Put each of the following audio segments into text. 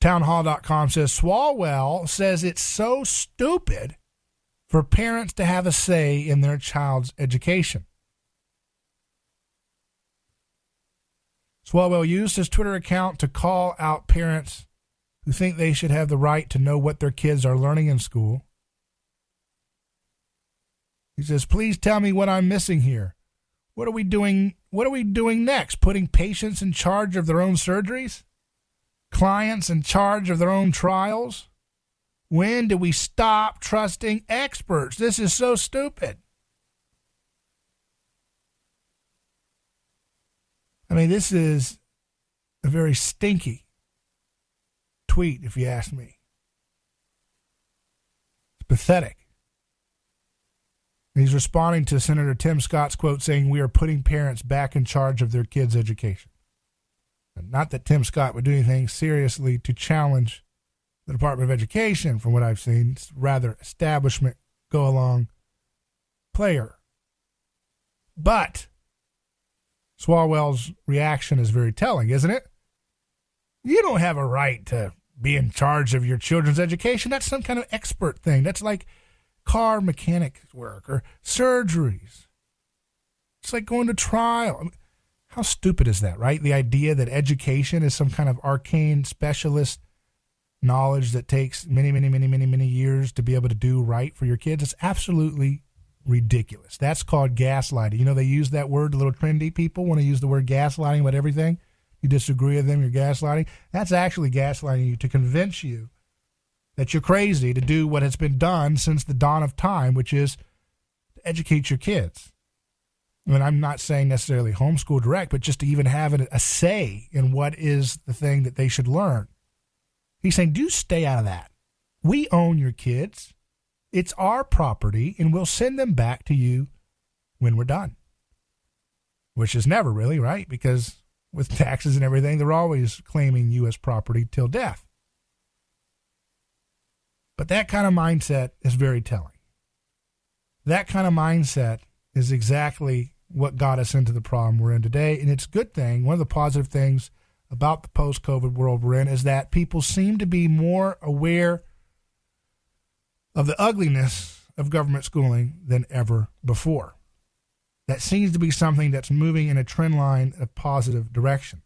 Townhall.com says Swalwell says it's so stupid for parents to have a say in their child's education. Swalwell used his Twitter account to call out parents who think they should have the right to know what their kids are learning in school. He says, please tell me what I'm missing here. What are we doing next? Putting patients in charge of their own surgeries? Clients in charge of their own trials? When do we stop trusting experts? This is so stupid. I mean, this is a very stinky tweet, if you ask me. It's pathetic. He's responding to Senator Tim Scott's quote saying, we are putting parents back in charge of their kids' education. Not that Tim Scott would do anything seriously to challenge the Department of Education, from what I've seen. It's rather establishment go-along player. But Swalwell's reaction is very telling, isn't it? You don't have a right to be in charge of your children's education. That's some kind of expert thing. That's like car mechanic work or surgeries. It's like going to trial. I mean, how stupid is that, right? The idea that education is some kind of arcane specialist knowledge that takes many years to be able to do right for your kids. It's absolutely ridiculous. That's called gaslighting. You know, they use that word, the little trendy people want to use the word gaslighting about everything. You disagree with them, you're gaslighting. That's actually gaslighting you to convince you that you're crazy to do what has been done since the dawn of time, which is to educate your kids. I mean, I'm not saying necessarily homeschool direct, but just to even have a say in what is the thing that they should learn. He's saying, do stay out of that. We own your kids. It's our property, and we'll send them back to you when we're done. Which is never really, right? Because with taxes and everything, they're always claiming U.S. property till death. But that kind of mindset is very telling. That kind of mindset is exactly what got us into the problem we're in today. And it's a good thing. One of the positive things about the post-COVID world we're in is that people seem to be more aware of the ugliness of government schooling than ever before. That seems to be something that's moving in a trend line, a positive direction.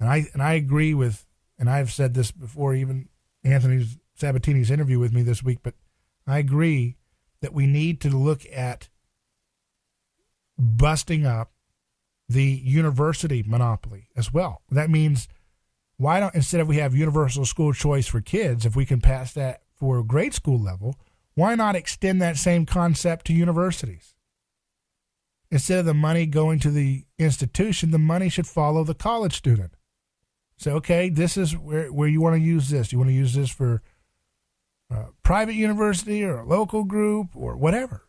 And I agree with, and I've said this before, even Anthony Sabatini's interview with me this week, but I agree that we need to look at busting up the university monopoly as well. That means, why don't, instead of we have universal school choice for kids, if we can pass that for grade school level, why not extend that same concept to universities? Instead of the money going to the institution, the money should follow the college student. So, okay, this is where you want to use this. You want to use this for a private university or a local group or whatever.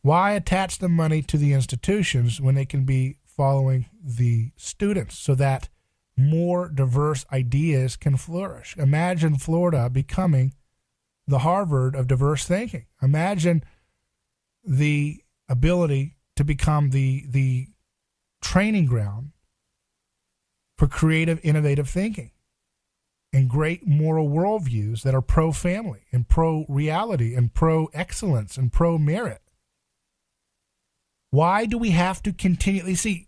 Why attach the money to the institutions when they can be following the students so that more diverse ideas can flourish? Imagine Florida becoming the Harvard of diverse thinking. Imagine the ability to become the training ground for creative, innovative thinking and great moral worldviews that are pro-family and pro-reality and pro-excellence and pro-merit. Why do we have to continually see?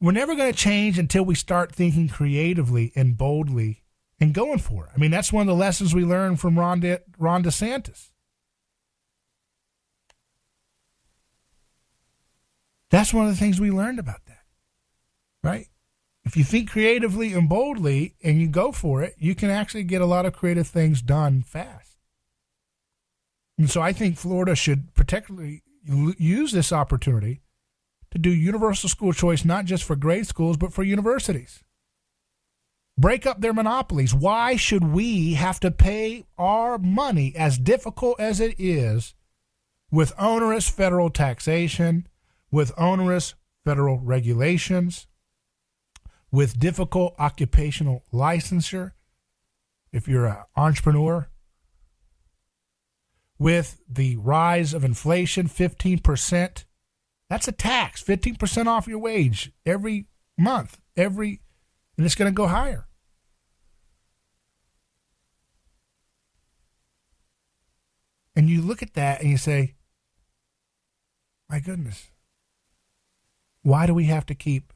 We're never going to change until we start thinking creatively and boldly and going for it. I mean, that's one of the lessons we learned from Ron DeSantis. That's one of the things we learned about that, right? If you think creatively and boldly and you go for it, you can actually get a lot of creative things done fast. And so I think Florida should particularly use this opportunity to do universal school choice, not just for grade schools, but for universities. Break up their monopolies. Why should we have to pay our money, as difficult as it is, with onerous federal taxation, with onerous federal regulations, with difficult occupational licensure, if you're an entrepreneur, with the rise of inflation, 15%, that's a tax, 15% off your wage every month, and it's going to go higher. And you look at that and you say, my goodness, why do we have to keep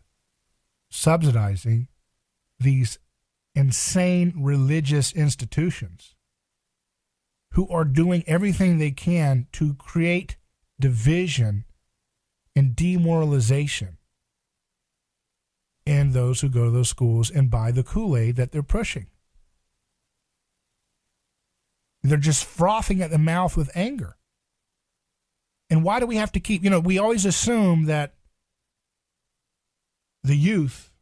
subsidizing these insane religious institutions who are doing everything they can to create division and demoralization in those who go to those schools and buy the Kool-Aid that they're pushing? They're just frothing at the mouth with anger. And why do we have to keep, we always assume that the youth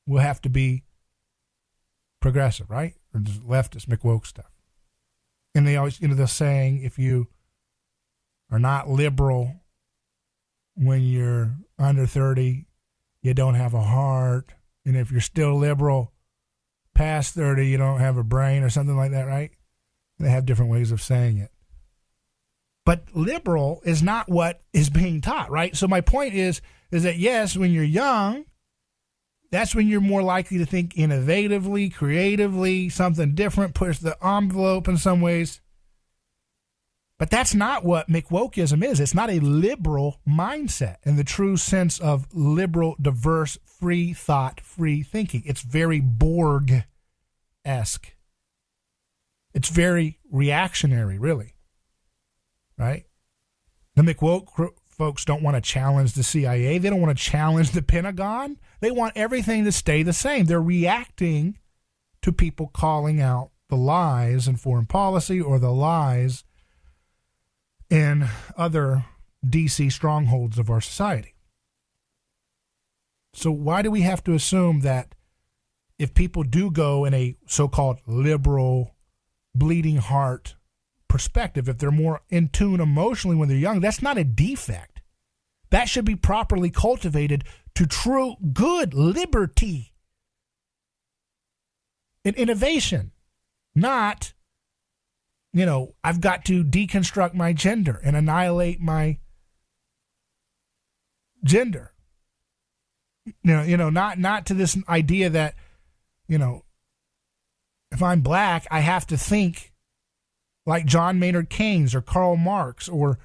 will have to be progressive, right? Or just leftist, McWoke stuff. And they always, they're saying if you are not liberal when you're under 30, you don't have a heart. And if you're still liberal past 30, you don't have a brain or something like that, right? They have different ways of saying it. But liberal is not what is being taught, right? So my point is that, yes, when you're young, that's when you're more likely to think innovatively, creatively, something different, push the envelope in some ways. But that's not what McWokeism is. It's not a liberal mindset in the true sense of liberal, diverse, free thought, free thinking. It's very Borg-esque. It's very reactionary, really, right? The McWoke folks don't want to challenge the CIA. They don't want to challenge the Pentagon. They want everything to stay the same. They're reacting to people calling out the lies in foreign policy or the lies in other DC strongholds of our society. So why do we have to assume that if people do go in a so-called liberal, bleeding heart perspective, if they're more in tune emotionally when they're young, that's not a defect. That should be properly cultivated to true good liberty and innovation, not, I've got to deconstruct my gender and annihilate my gender. Not to this idea that, if I'm black, I have to think like John Maynard Keynes or Karl Marx or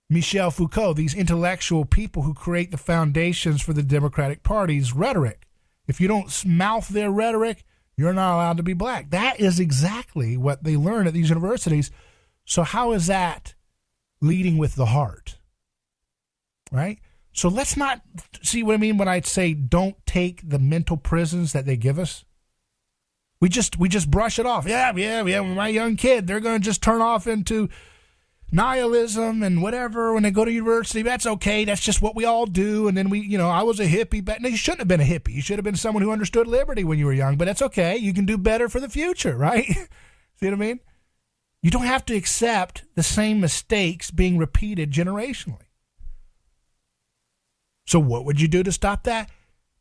Michel Foucault, these intellectual people who create the foundations for the Democratic Party's rhetoric. If you don't mouth their rhetoric, you're not allowed to be black. That is exactly what they learn at these universities. So how is that leading with the heart? Right? So let's not see what I mean when I say don't take the mental prisons that they give us. We just brush it off. Yeah, my young kid, they're going to just turn off into nihilism and whatever when they go to university. That's okay. That's just what we all do. And then I was a hippie, but no, you shouldn't have been a hippie. You should have been someone who understood liberty when you were young, but that's okay. You can do better for the future, right? See what I mean? You don't have to accept the same mistakes being repeated generationally. So what would you do to stop that?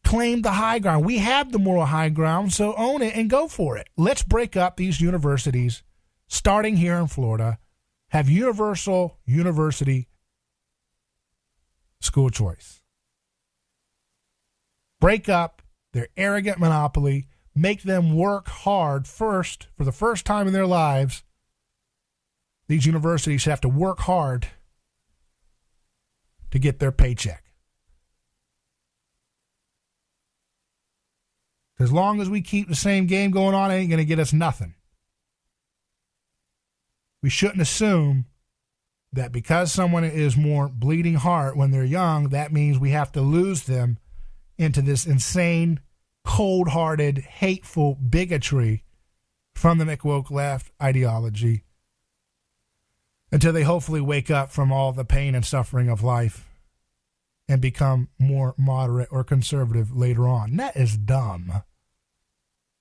Claim the high ground. We have the moral high ground, so own it and go for it. Let's break up these universities, starting here in Florida, have universal university school choice. Break up their arrogant monopoly, make them work hard first, for the first time in their lives. These universities have to work hard to get their paycheck. As long as we keep the same game going on, it ain't going to get us nothing. We shouldn't assume that because someone is more bleeding heart when they're young, that means we have to lose them into this insane, cold-hearted, hateful bigotry from the McWoke left ideology until they hopefully wake up from all the pain and suffering of life and become more moderate or conservative later on. That is dumb.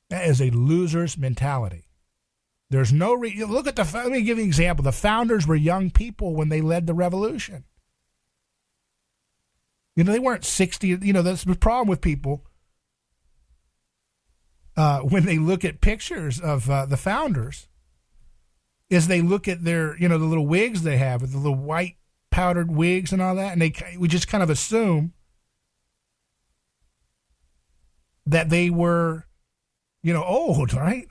That is a loser's mentality. There's no look at let me give you an example. The founders were young people when they led the revolution. They weren't 60. That's the problem with people when they look at pictures of the founders is they look at their, the little wigs they have with the little white powdered wigs and all that, and we just kind of that they were, old, right?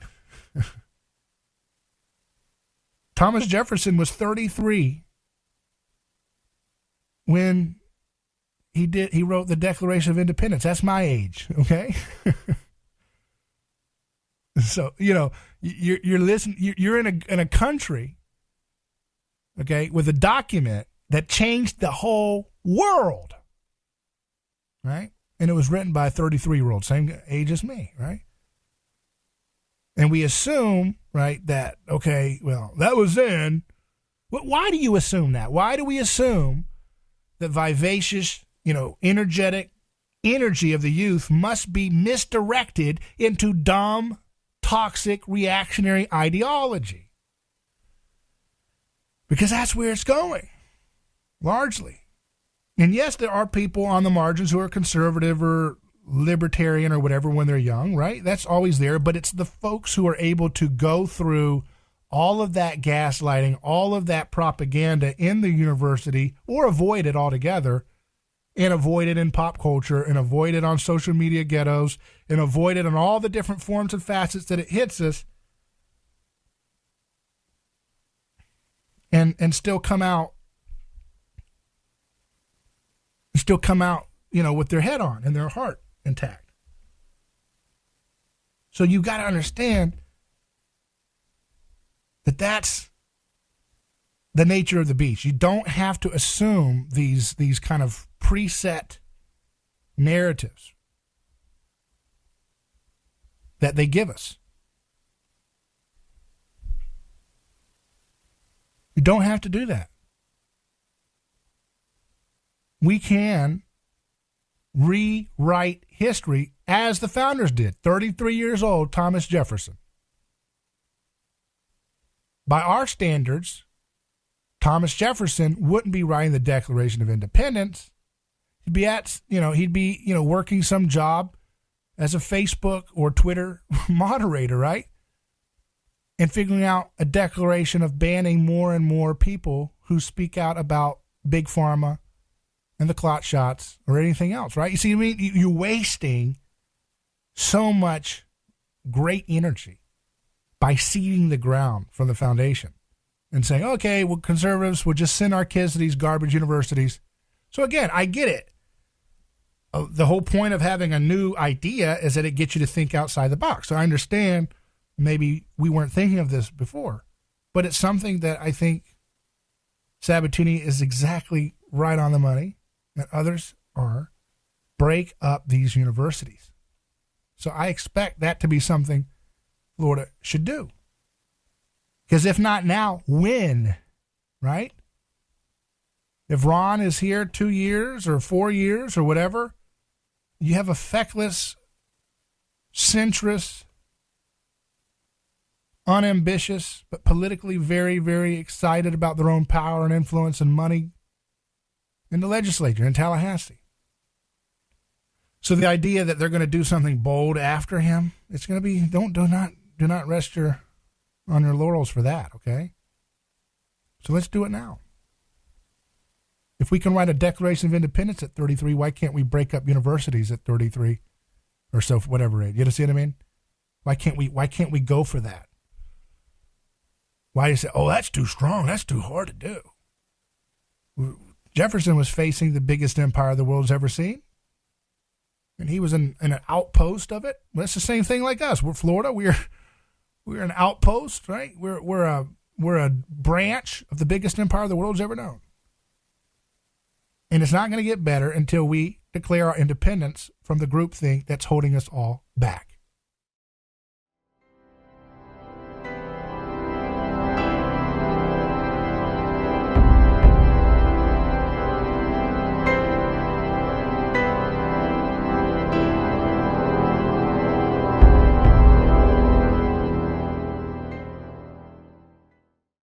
Thomas Jefferson was 33 when he wrote the Declaration of Independence. That's my age, okay? So, you're listening, you're in a country, okay, with a document that changed the whole world, right? And it was written by a 33-year-old, same age as me, right? And we assume, right, that, okay, well, that was then. Why do you assume that? Why do we assume that vivacious, energetic energy of the youth must be misdirected into dumb, toxic, reactionary ideology? Because that's where it's going, largely. And yes, there are people on the margins who are conservative or libertarian or whatever when they're young, right? That's always there. But it's the folks who are able to go through all of that gaslighting, all of that propaganda in the university, or avoid it altogether, and avoid it in pop culture, and avoid it on social media ghettos, and avoid it in all the different forms and facets that it hits us, and still come out, with their head on and their heart intact. So you got to understand that that's the nature of the beast. You don't have to assume these kind of preset narratives that they give us. You don't have to do that. We can rewrite history as the founders did. 33 years old, Thomas Jefferson. By our standards, Thomas Jefferson wouldn't be writing the Declaration of Independence. He'd be working some job as a Facebook or Twitter moderator, right? And figuring out a declaration of banning more and more people who speak out about Big Pharma and the clot shots or anything else, right? You see, you're wasting so much great energy by seeding the ground from the foundation and saying, okay, well, conservatives will just send our kids to these garbage universities. So again, I get it. The whole point of having a new idea is that it gets you to think outside the box. So I understand maybe we weren't thinking of this before, but it's something that I think Sabatini is exactly right on the money, and others are. Break up these universities. So I expect that to be something Florida should do. Because if not now, when? Right? If Ron is here 2 years or 4 years or whatever, you have a feckless, centrist, unambitious, but politically very, very excited about their own power and influence and money in the legislature in Tallahassee. So the idea that they're going to do something bold after him, it's going to be, do not rest on your laurels for that, okay? So let's do it now. If we can write a Declaration of Independence at 33, why can't we break up universities at 33 or so, whatever age? You see what I mean? Why can't we go for that? Why do you say, oh, that's too strong, that's too hard to do? Jefferson was facing the biggest empire the world's ever seen, and he was in an outpost of it. Well, it's the same thing like us. We're Florida. We're an outpost, right? We're a branch of the biggest empire the world's ever known. And it's not going to get better until we declare our independence from the groupthink that's holding us all back.